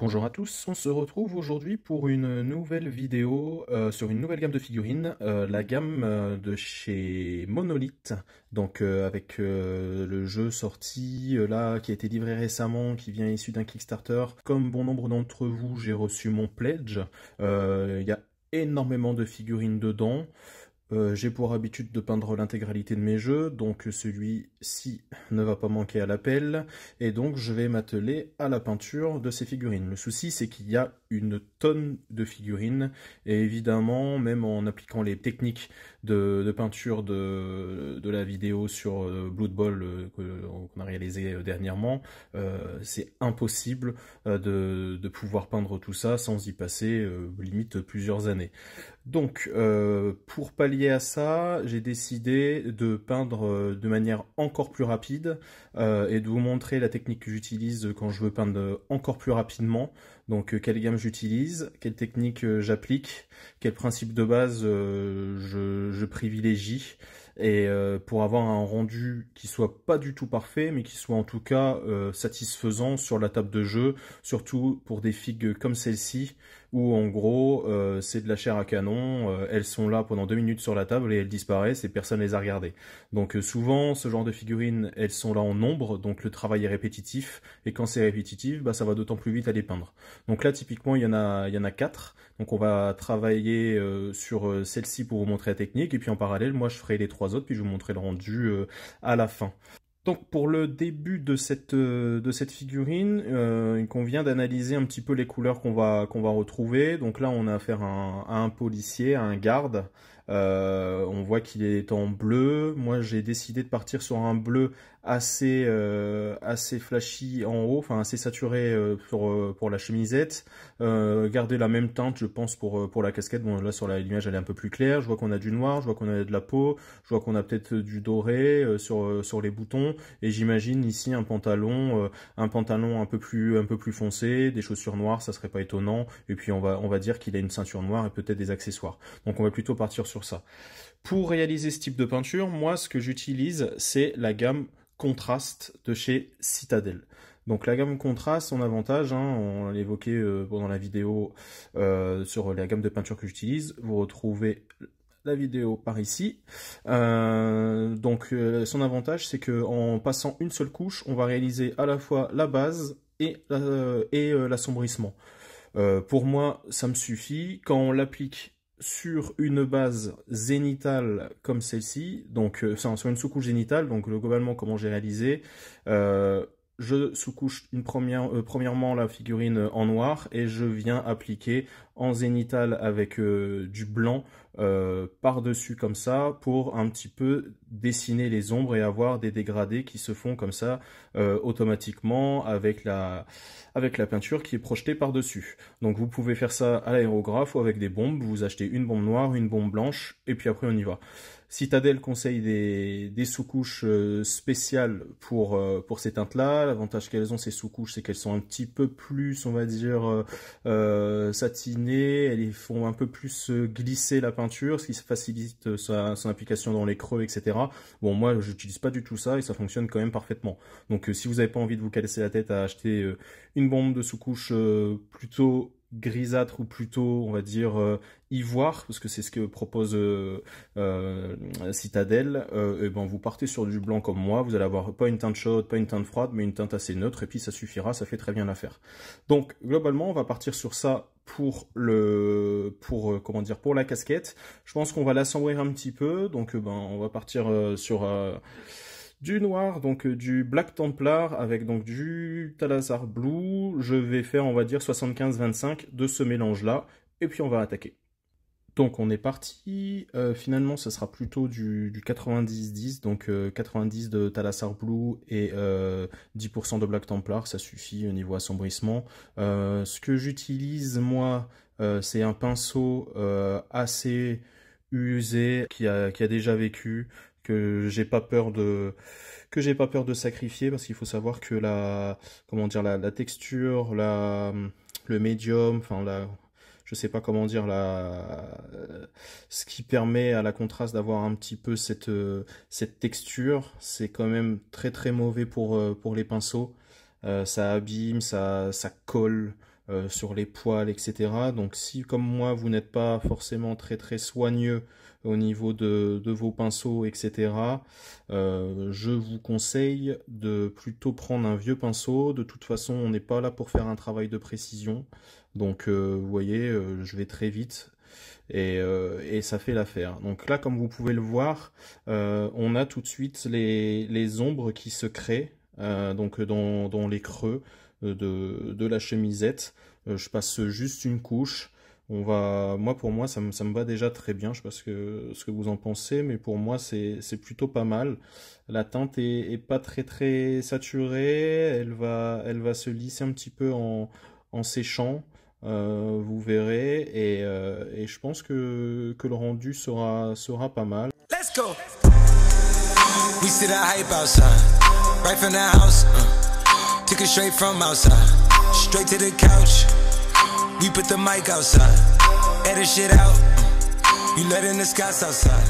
Bonjour à tous, on se retrouve aujourd'hui pour une nouvelle vidéo sur une nouvelle gamme de figurines, la gamme de chez Monolith, donc avec le jeu sorti là qui a été livré récemment, qui vient issu d'un Kickstarter. Comme bon nombre d'entre vous, j'ai reçu mon pledge. Il y a énormément de figurines dedans. J'ai pour habitude de peindre l'intégralité de mes jeux, donc celui-ci ne va pas manquer à l'appel, et donc je vais m'atteler à la peinture de ces figurines. Le souci, c'est qu'il y a une tonne de figurines, et évidemment, même en appliquant les techniques de peinture de la vidéo sur Blood Bowl qu'on a réalisé dernièrement, c'est impossible de pouvoir peindre tout ça sans y passer limite plusieurs années. Donc, pour pallier à ça, j'ai décidé de peindre de manière encore plus rapide et de vous montrer la technique que j'utilise quand je veux peindre encore plus rapidement. Donc, quelle gamme j'utilise, quelle technique j'applique, quel principe de base je privilégie. Et pour avoir un rendu qui soit pas du tout parfait, mais qui soit en tout cas satisfaisant sur la table de jeu, surtout pour des figues comme celle-ci, où en gros c'est de la chair à canon, elles sont là pendant 2 minutes sur la table et elles disparaissent et personne les a regardées. Donc souvent ce genre de figurines, elles sont là en nombre, donc le travail est répétitif, et quand c'est répétitif, bah, ça va d'autant plus vite à les peindre. Donc là typiquement il y en a 4, donc on va travailler sur celle-ci pour vous montrer la technique, et puis en parallèle moi je ferai les 3 autres, puis je vous montrerai le rendu à la fin. Donc pour le début de cette figurine, il convient d'analyser un petit peu les couleurs qu'on va retrouver. Donc là on a affaire à un policier, à un garde. On voit qu'il est en bleu. Moi j'ai décidé de partir sur un bleu assez flashy en haut, enfin assez saturé pour la chemisette. Garder la même teinte je pense pour la casquette. Bon là sur l'image elle est un peu plus claire. Je vois qu'on a du noir, je vois qu'on a de la peau, je vois qu'on a peut-être du doré sur les boutons. Et j'imagine ici un pantalon un peu plus foncé, des chaussures noires, ça serait pas étonnant. Et puis on va dire qu'il a une ceinture noire et peut-être des accessoires. Donc on va plutôt partir sur ça. Pour réaliser ce type de peinture, moi ce que j'utilise c'est la gamme Contrast de chez Citadel. Donc la gamme Contrast, son avantage, hein, on l'évoquait pendant la vidéo sur la gamme de peinture que j'utilise, vous retrouvez la vidéo par ici. Son avantage c'est que en passant une seule couche, on va réaliser à la fois la base et l'assombrissement. Pour moi, ça me suffit. Quand on l'applique sur une base zénitale comme celle-ci, donc sur une sous-couche zénitale, donc globalement comment j'ai réalisé, je sous-couche premièrement la figurine en noir et je viens appliquer en zénital avec du blanc par-dessus comme ça pour un petit peu dessiner les ombres et avoir des dégradés qui se font comme ça automatiquement avec la peinture qui est projetée par-dessus. Donc vous pouvez faire ça à l'aérographe ou avec des bombes, vous achetez une bombe noire, une bombe blanche et puis après on y va. Citadel conseille des sous-couches spéciales pour ces teintes-là. L'avantage qu'elles ont, ces sous-couches, c'est qu'elles sont un petit peu plus, on va dire, satinées. Elles font un peu plus glisser la peinture, ce qui facilite son application dans les creux, etc. Bon, moi, j'utilise pas du tout ça et ça fonctionne quand même parfaitement. Donc, si vous n'avez pas envie de vous casser la tête à acheter une bombe de sous-couche plutôt grisâtre ou plutôt, on va dire, ivoire, parce que c'est ce que propose Citadel, et ben vous partez sur du blanc comme moi, vous allez avoir pas une teinte chaude, pas une teinte froide, mais une teinte assez neutre, et puis ça suffira, ça fait très bien l'affaire. Donc, globalement, on va partir sur ça pour la casquette. Je pense qu'on va l'assombrir un petit peu, donc on va partir sur du noir, donc du Black Templar avec donc du Talazar Blue. Je vais faire, on va dire, 75-25 de ce mélange-là, et puis on va attaquer. Donc on est parti, finalement ce sera plutôt du 90-10, donc 90 de Talazar Blue et 10% de Black Templar, ça suffit au niveau assombrissement. Ce que j'utilise moi, c'est un pinceau assez usé, qui a déjà vécu, que j'ai pas peur de sacrifier, parce qu'il faut savoir que la texture, le médium, enfin je sais pas comment dire, ce qui permet à la contraste d'avoir un petit peu cette texture, c'est quand même très très mauvais pour les pinceaux. Ça abîme, ça colle. sur les poils, etc. Donc si comme moi vous n'êtes pas forcément très soigneux au niveau de vos pinceaux, etc., je vous conseille de plutôt prendre un vieux pinceau. De toute façon, on n'est pas là pour faire un travail de précision. Donc vous voyez, je vais très vite. Et ça fait l'affaire. Donc là, comme vous pouvez le voir, on a tout de suite les ombres qui se créent donc dans les creux de la chemisette. Je passe juste une couche. Pour moi, ça me va déjà très bien. Je sais pas ce que vous en pensez, mais pour moi, c'est plutôt pas mal. La teinte est pas très saturée. Elle va se lisser un petit peu en séchant. Vous verrez, et je pense que le rendu sera pas mal. Let's go. We see the hype outside, right from the house. Took it straight from outside, straight to the couch. We put the mic outside, edit shit out. You letting the scouts outside.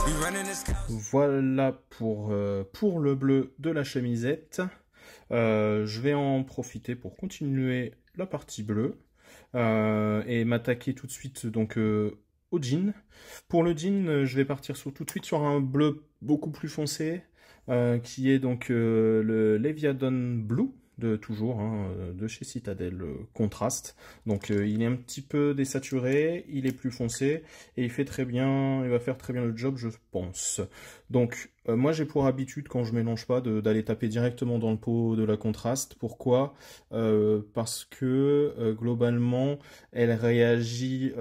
We running the scouts. Voilà pour le bleu de la chemisette. Je vais en profiter pour continuer la partie bleue. Et m'attaquer tout de suite donc au jean. Pour le jean, je vais partir tout de suite sur un bleu beaucoup plus foncé, qui est donc le Leviathan Blue, toujours de chez Citadel, contraste. Donc il est un petit peu désaturé, il est plus foncé et il va faire très bien le job, je pense. Donc moi j'ai pour habitude, quand je mélange pas, d'aller taper directement dans le pot de la contraste. Pourquoi? Parce que globalement elle réagit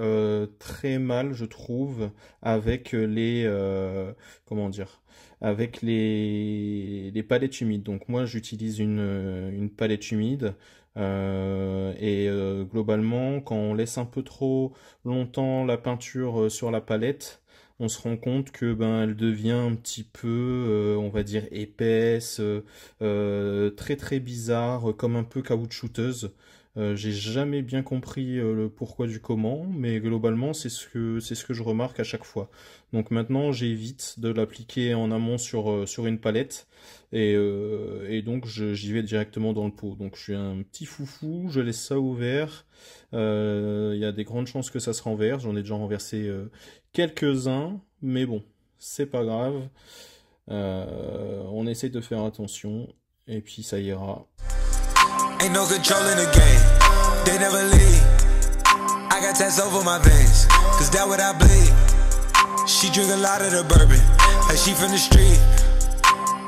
très mal, je trouve, avec comment dire, avec les palettes humides. Donc moi j'utilise une palette humide, globalement quand on laisse un peu trop longtemps la peinture sur la palette, on se rend compte que elle devient un petit peu, on va dire, épaisse, très bizarre, comme un peu caoutchouteuse. J'ai jamais bien compris le pourquoi du comment, mais globalement c'est ce que je remarque à chaque fois. Donc maintenant j'évite de l'appliquer en amont sur une palette, et donc j'y vais directement dans le pot. Donc je suis un petit foufou, je laisse ça ouvert. Il y a des grandes chances que ça se renverse. J'en ai déjà renversé quelques-uns, mais bon, c'est pas grave. On essaie de faire attention, et puis ça ira. Ain't no control in the game. They never leave. I got tats over my veins, cause that what I bleed. She drink a lot of the bourbon, like she from the street.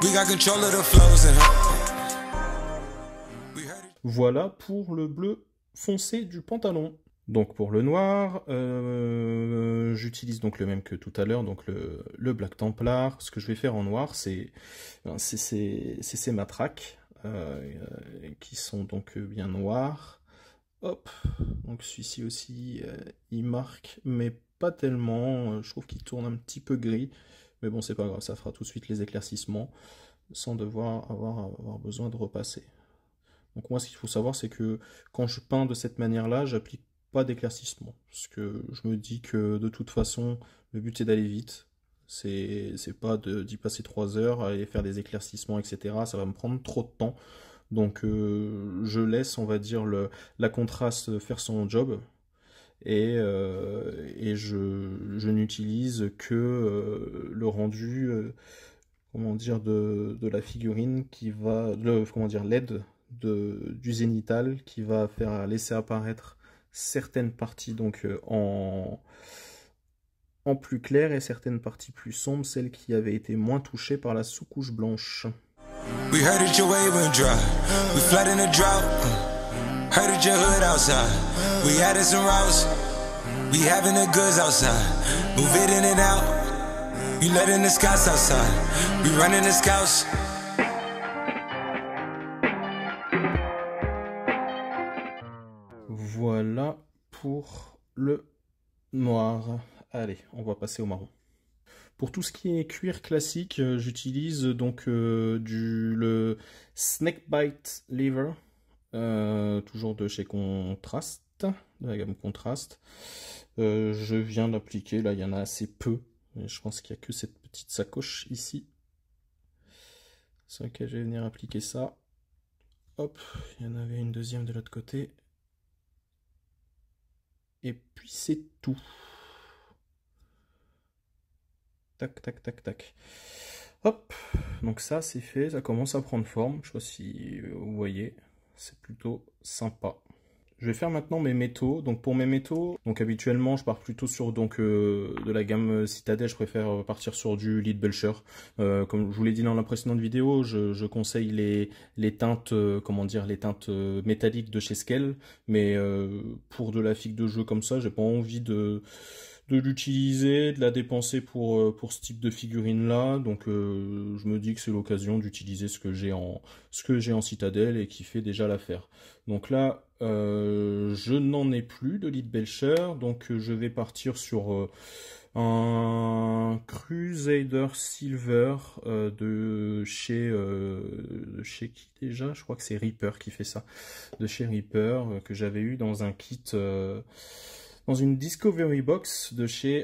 We got control of the flows in her. Voilà pour le bleu foncé du pantalon. Donc pour le noir, j'utilise donc le même que tout à l'heure, donc le Black Templar. Ce que je vais faire en noir, c'est ces matraques qui sont donc bien noirs. Hop, donc celui-ci aussi, il marque, mais pas tellement. Je trouve qu'il tourne un petit peu gris, mais bon, c'est pas grave, ça fera tout de suite les éclaircissements sans devoir avoir besoin de repasser. Donc moi, ce qu'il faut savoir, c'est que quand je peins de cette manière-là, j'applique pas d'éclaircissement, parce que je me dis que de toute façon, le but est d'aller vite. C'est pas d'y passer 3 heures, aller faire des éclaircissements, etc. Ça va me prendre trop de temps. Donc je laisse, on va dire, la contraste faire son job, et je n'utilise que le rendu, comment dire, de la figurine qui va, comment dire, l'aide du zénithal, qui va laisser apparaître certaines parties donc en plus clair et certaines parties plus sombres, celles qui avaient été moins touchées par la sous-couche blanche. We heard that your wave went dry. We flood in a drought. Heard that your hood outside. We added some routes. We having the goods outside. Move it in and out. You letting the scouts outside. We running the scouts. Voilà pour le noir. Allez, on va passer au marron. Pour tout ce qui est cuir classique, j'utilise donc le Snakebite Leather, toujours de chez Contrast, de la gamme Contrast. Je viens d'appliquer, là il y en a assez peu, mais je pense qu'il n'y a que cette petite sacoche ici, sur laquelle je vais venir appliquer ça. Hop, il y en avait une deuxième de l'autre côté. Et puis c'est tout. Tac, tac, tac, tac. Hop, donc ça c'est fait, ça commence à prendre forme. Je sais pas si vous voyez, c'est plutôt sympa. Je vais faire maintenant mes métaux. Donc pour mes métaux, donc habituellement je pars plutôt sur de la gamme Citadel. Je préfère partir sur du Leadbelcher. Comme je vous l'ai dit dans la précédente vidéo, je conseille les teintes, comment dire, les teintes métalliques de chez Skell. Mais pour de la figue de jeu comme ça, j'ai pas envie de l'utiliser, de la dépenser pour ce type de figurine là. Donc je me dis que c'est l'occasion d'utiliser ce que j'ai en Citadel et qui fait déjà l'affaire. Donc là je n'en ai plus de Leadbelcher, donc je vais partir sur un Crusader Silver de chez qui déjà? Je crois que c'est Reaper qui fait ça. De chez Reaper, que j'avais eu dans un kit, dans une Discovery Box de chez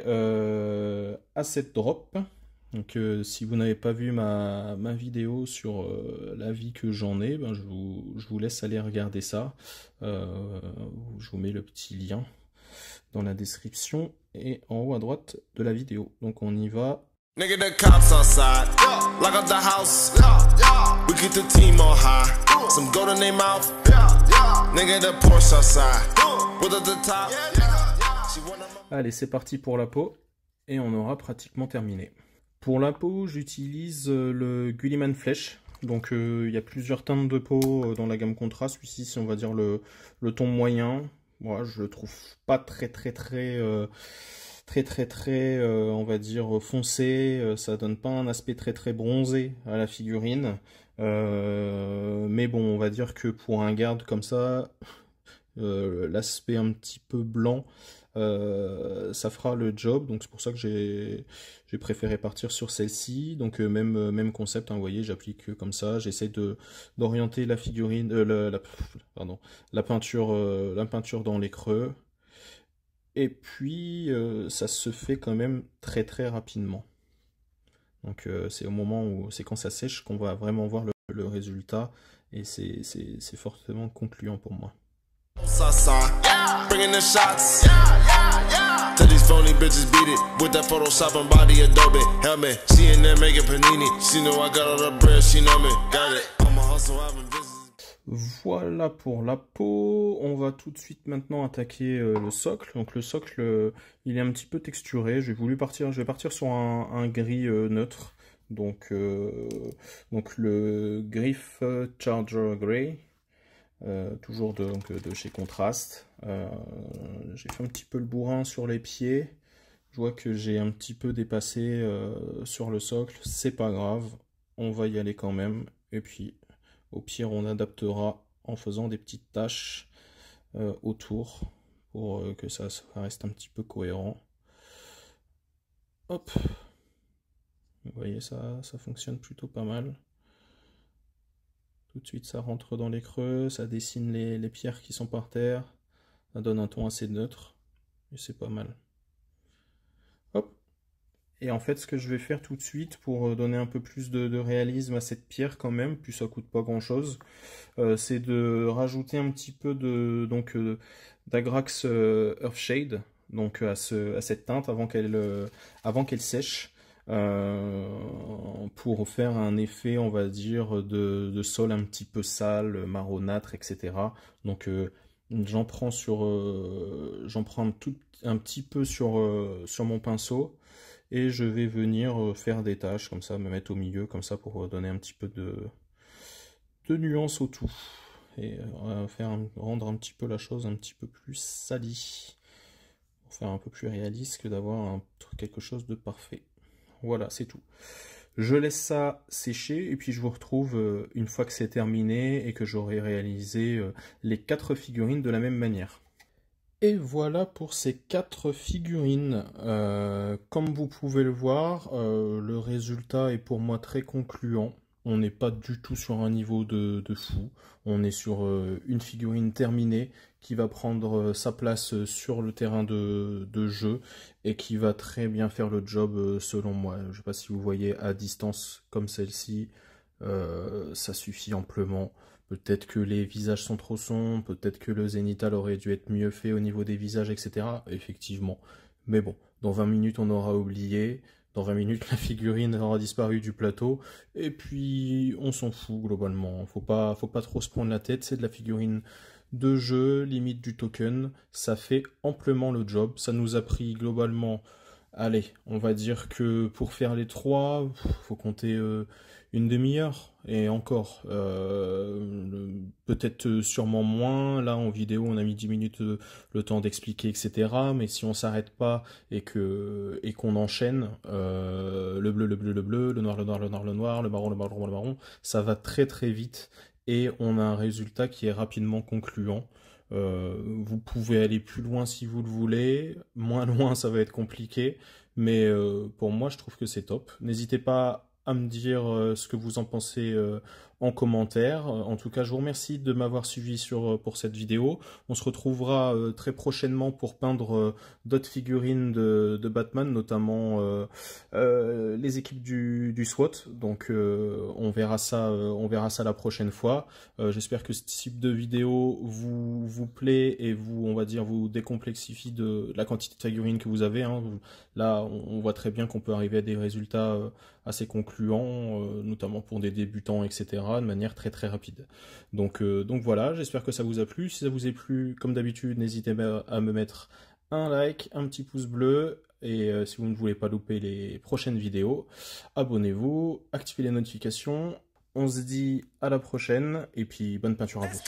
Asset Drop. Donc si vous n'avez pas vu ma vidéo sur la vie que j'en ai, ben, je vous laisse aller regarder ça. Je vous mets le petit lien dans la description et en haut à droite de la vidéo. Donc on y va. Nigga, the cops outside, lock up the house, we get the team on high, some gold in their mouth, nigga, the Porsche outside, with the top. Allez, c'est parti pour la peau et on aura pratiquement terminé. Pour la peau, j'utilise le Gulliman Flèche. Donc il y a plusieurs teintes de peau dans la gamme contraste. Celui-ci, c'est on va dire le ton moyen. Moi, je le trouve pas très on va dire foncé. Ça donne pas un aspect très bronzé à la figurine. Mais bon, on va dire que pour un garde comme ça, l'aspect un petit peu blanc, ça fera le job. Donc c'est pour ça que j'ai préféré partir sur celle-ci. Donc même concept, hein, vous voyez, j'applique comme ça, j'essaie d'orienter la figurine, la peinture dans les creux, et puis ça se fait quand même très rapidement. Donc c'est au moment où c'est quand ça sèche qu'on va vraiment voir le résultat, et c'est fortement concluant pour moi. Bringing the shots. Tell these phony bitches beat it with that Photoshop and body Adobe. Helmet, she in there making panini. She know I got all the bread, she know me. Got it. I'm a hustle, having business. Voilà pour la peau. On va tout de suite maintenant attaquer le socle. Donc le socle, il est un petit peu texturé. Je vais partir sur un gris neutre. Donc le Griff Charger Grey. Toujours de chez Contrast. J'ai fait un petit peu le bourrin sur les pieds. Je vois que j'ai un petit peu dépassé sur le socle. C'est pas grave, on va y aller quand même. Et puis au pire on adaptera en faisant des petites taches autour pour que ça reste un petit peu cohérent. Hop, vous voyez, ça fonctionne plutôt pas mal. Tout de suite ça rentre dans les creux, ça dessine les pierres qui sont par terre, ça donne un ton assez neutre, et c'est pas mal. Hop. Et en fait ce que je vais faire tout de suite pour donner un peu plus de réalisme à cette pierre quand même, puis ça coûte pas grand chose, c'est de rajouter un petit peu d'Agrax Earthshade, donc à cette teinte avant qu'elle sèche. Pour faire un effet, on va dire, de sol un petit peu sale, marronâtre, etc. Donc j'en prends un petit peu sur mon pinceau, et je vais venir faire des taches comme ça, me mettre au milieu comme ça pour donner un petit peu de nuance au tout, et rendre un petit peu la chose un petit peu plus salie, pour faire un peu plus réaliste que d'avoir quelque chose de parfait. Voilà, c'est tout. Je laisse ça sécher et puis je vous retrouve une fois que c'est terminé et que j'aurai réalisé les 4 figurines de la même manière. Et voilà pour ces 4 figurines. Comme vous pouvez le voir, le résultat est pour moi très concluant. On n'est pas du tout sur un niveau de fou. On est sur une figurine terminée qui va prendre sa place sur le terrain de jeu et qui va très bien faire le job selon moi. Je ne sais pas si vous voyez à distance comme celle-ci, ça suffit amplement. Peut-être que les visages sont trop sombres, peut-être que le zénithal aurait dû être mieux fait au niveau des visages, etc. Effectivement. Mais bon, dans 20 minutes, on aura oublié. Dans 20 minutes, la figurine aura disparu du plateau. Et puis, on s'en fout, globalement. Faut pas trop se prendre la tête. C'est de la figurine de jeu, limite du token. Ça fait amplement le job. Ça nous a pris, globalement... Allez, on va dire que pour faire les 3, faut compter une demi-heure, et encore, peut-être sûrement moins. Là, en vidéo, on a mis 10 minutes le temps d'expliquer, etc. Mais si on s'arrête pas et qu'on enchaîne, le bleu, le bleu, le bleu, le noir, le noir, le noir, le noir, le marron, le marron, le marron, ça va très très vite, et on a un résultat qui est rapidement concluant. Vous pouvez aller plus loin si vous le voulez, moins loin ça va être compliqué, mais pour moi je trouve que c'est top. N'hésitez pas à me dire ce que vous en pensez en commentaire. En tout cas, je vous remercie de m'avoir suivi pour cette vidéo. On se retrouvera très prochainement pour peindre d'autres figurines de Batman, notamment les équipes du SWAT. Donc on verra ça la prochaine fois. J'espère que ce type de vidéo vous plaît et on va dire, vous décomplexifie de la quantité de figurines que vous avez, hein. Là, on voit très bien qu'on peut arriver à des résultats assez concluants, notamment pour des débutants, etc., de manière très très rapide. Donc voilà, j'espère que ça vous a plu. Si ça vous a plu, comme d'habitude, n'hésitez pas à me mettre un like, un petit pouce bleu, et si vous ne voulez pas louper les prochaines vidéos, abonnez-vous, activez les notifications. On se dit à la prochaine, et puis bonne peinture à vous.